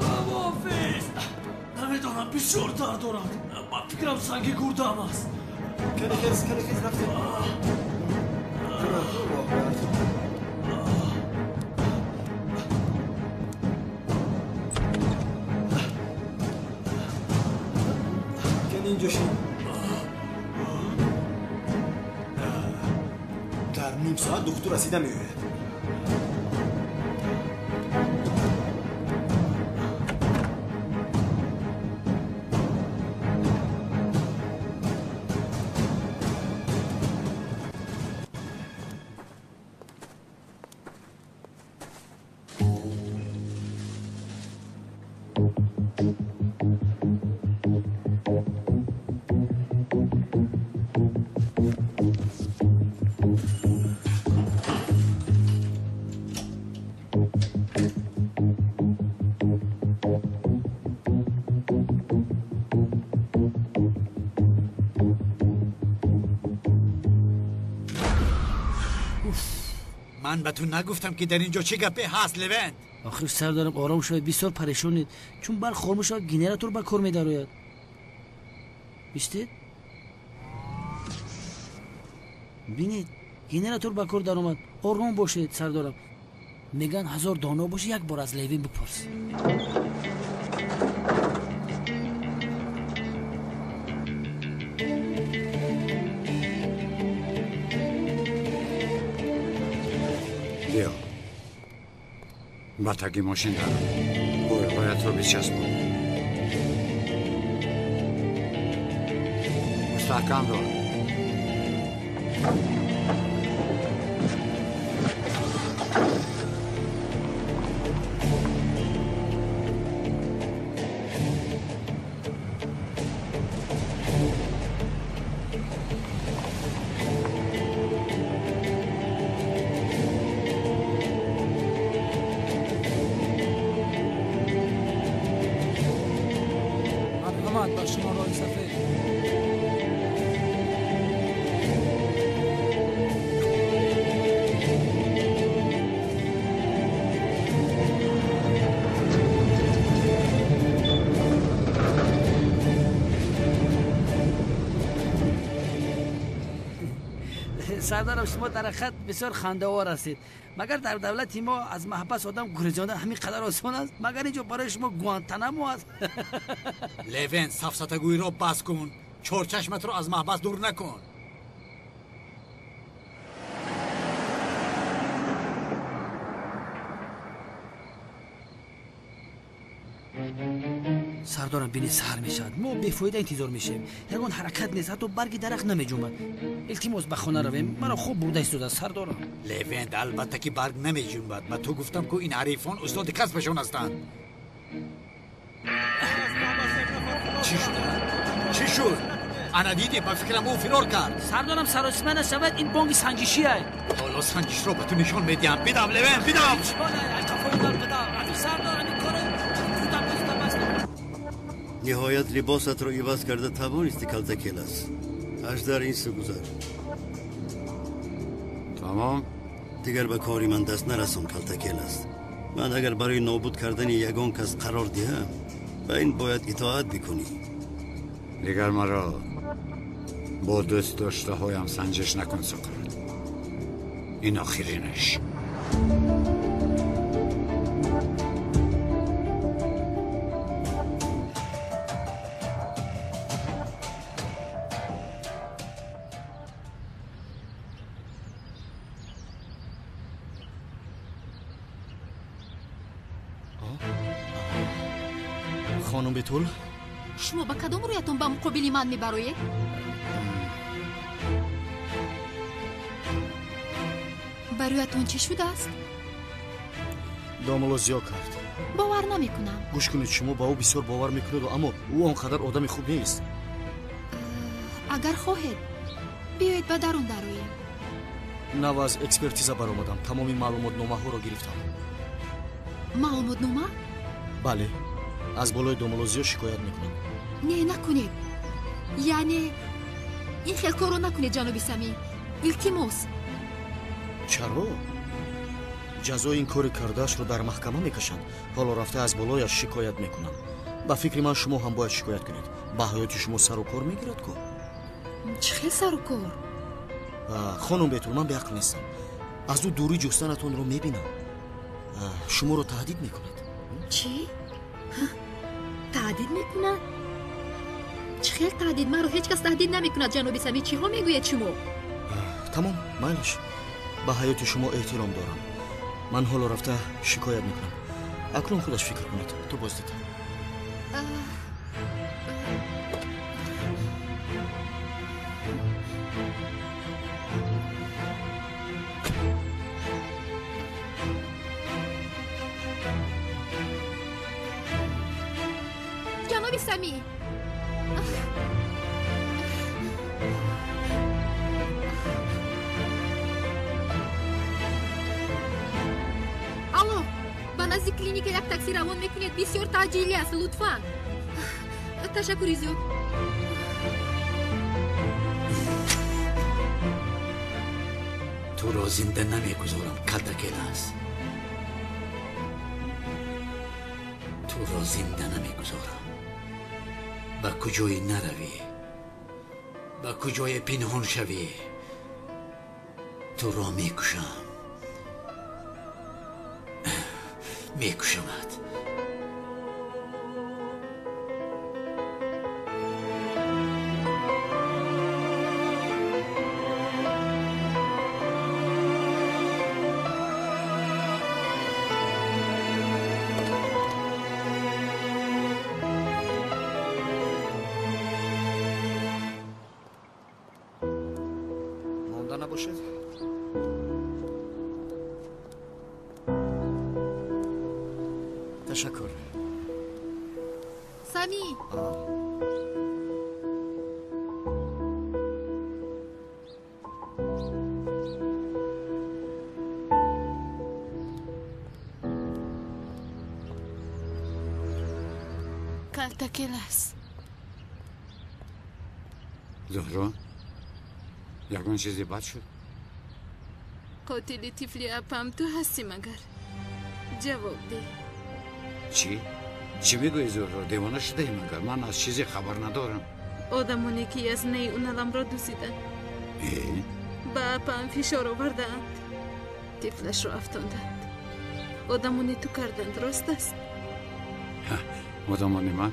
محافظ! نمیدانم بسیار درد دارد. من فکرم سنگ گرده هم است. کنی خیز رفته. کنی اینجا شید. در نیم ساعت دکتر رسیده میگوید. من به تو نگفتم که در اینجا چه گپی هست لوند؟ آخر سردارم آرام شوید. بسیار پریشانید چون بر خاموش گنراتور با کار میدارید. بیستید بینید گنراتور با کار در اومد. آرام باشید سردارم. میگن 1000 دانه باشه یک بار از لیوین بپرس. بیا بطگی ماشین دارم باید رو بچسبون مستحکم دارم سردارم شما در خط بسیار خنده‌آور هستید مگر در دولت ما از محبس آدم گریزاندن همین قدر آسان است مگر اینجا برای شما گوانتانامو است لوین سفسطه‌گویی را بس کن چرچشمت رو از محبس دور نکن سردارم بینی سهر میشد ما بیفایده انتظار میشیم یگان حرکت نیست حتی برگی درخت نمیجومد التماس به خانه رویم مرا خوب برده ایستاده سردارم لوین البته که برگ نمیجومد من تو گفتم که این حریفان استاد کسبشون هستند چی شد انا دیدی با فکرم او فرار کرد سردارم سراسیمه نشود این بانک سنجشی های حالا سنجش رو به تو نشان میدیم بدم لوین بدم سردارم این کارو نهایت لباست رو عوض کرده توانستی کلتکیلاس اژدر این سو گذار تمام دیگر به کاری من دست نرسون کلتکیلاس من اگر برای نابود کردن یگان کس قرار دهم به این باید اطاعت بکنی دیگر مرا با دوست داشته هایم سنجش نکن سقراط این آخرینش خانم بتول شما با کدام رویتون به مقابل من میبروید؟ برویتون چی شده است؟ داملو زیاد کرد باور نمیکنم گوش کنید شما با او بسیار باور میکنید اما او آنقدر آدم خوب نیست اگر خواهید بیایید به درون درویم نو از اکسپرتیزا برآمدم تمامی معلومات نامه ها را گرفتم معلومات نامه؟ بله از بالای دومولوزیو شکایت میکنم نه نکنید یعنی این خیلی کارو نکنید جناب سمی التماس چرا؟ جزای این کار کردهش رو در محکمه میکشند حالا رفته از بالایش شکایت میکنم با فکر من شما هم باید شکایت کنید با حیات شما سر و کار میگیرد که چه سر و کار؟ خانم بیتول من به عقل نیستم از او دوری جستنتون رو میبینم شما رو تهدید میکند چی؟ تهدید میکند؟ چه خیلی تهدید؟ من رو هیچ کس تهدید نمیکند جناب سمی چی ها میگوید شما؟ تمام مایلش به حیات شما احترام دارم من حالا رفته شکایت میکنم اکنون خودش فکر کنید تو بازدید جناب سمی الو به نزدیک کلینیک یک تاکسی روان میکنید بسیار تعجیلی است لطفا تشکر زیاد تو را زنده نمیگذارم کلتکیلاس تو را زنده نمیگذارم به کجای نروی به کجای پنهان شوی تو را میکشم میکشمت باشد. تشکر. سامی کلتکیلاس زهرا یگان چیزی بد شد؟ قاتل طفلی اپم تو هستی مگر جواب ده. چی؟ چی میگوی زهرا؟ دیوانه شده ای مگر؟ من از چیزی خبر ندارم. آدمانی که از نی اونالم را دوزیدن با اپم فشار آوردند، طفلش را افتاندند. آدمانی تو کردند، راست است؟ آدمانی من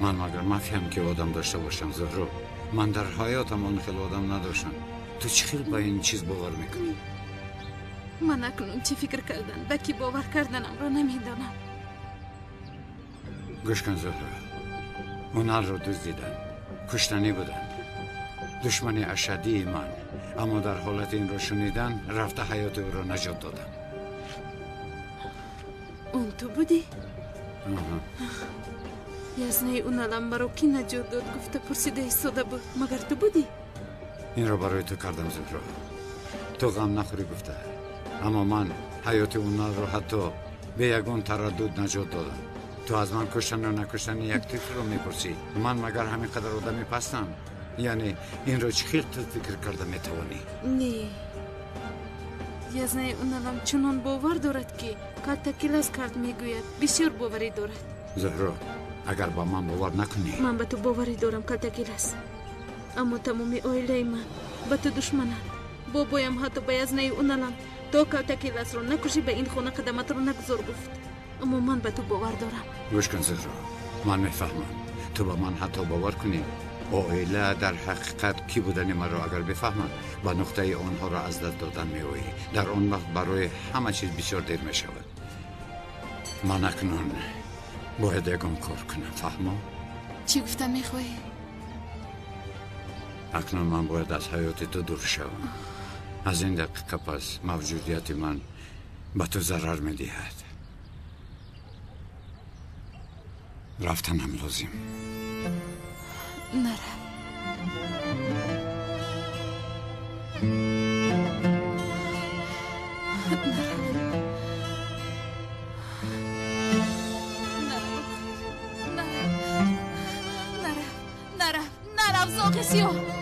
مگر مفهم که آدم داشته باشم زهرا. من در حیاتم آن خیلی آدم نداشتم. تو چی خیلی با این چیز باور میکنی؟ من اکنون چی فکر کردن به کی باور کردنم را نمیدانم. گوش کن زهرا، اونال رو دزدیدن، کشتنی بودن، دشمنی اشدی من، اما در حالت این رو شنیدن رفته حیات او را نجات دادم. اون تو بودی؟ یزنه اونالم برا کی نجات داد گفته پرسیده ایستاده بود، مگر تو بودی؟ این را برای تو کردم زهرا، تو غم نخوری گفته، اما من حیات اونال رو حتی به یگان تردد نجات دادم. تو از من کشتن و نکشتن یک طفل رو میپرسی؟ من مگر همین قدر آدمی پستم؟ یعنی این رو چی خیلی تو فکر کرده میتوانی؟ نه، یزنه اونالم چنان باور دارد که کلتکیلاس کرد میگوید، بسیار باوری دارد. زهرا اگر با من باور نکنی، من به تو باوری دارم کلتکیلاس، اما تمامی آیله من به تو دشمنند. بابایم حتی به یزنه اونالم تو کلتکیلاس رو نکشی به این خونه قدمت رو نگذار گفت، اما من به تو باور دارم. گوش کن زهرا، من میفهمم تو با من حتی باور کنی. آیله در حقیقت کی بودن من را اگر بفهمم، با نقطه آنها را از دست دادن میویی. در آن وقت برای همه چیز بسیار دیر می شود. من اکنون باید یکم کار کنم، فهمم؟ چی گفته میخوایی؟ اکنون من باید از حیات تو دور شوم. از این دقیقه پس موجودیت من به تو ضرر می دهد. رفتنم لازم. نرم. نرم زاغسیو.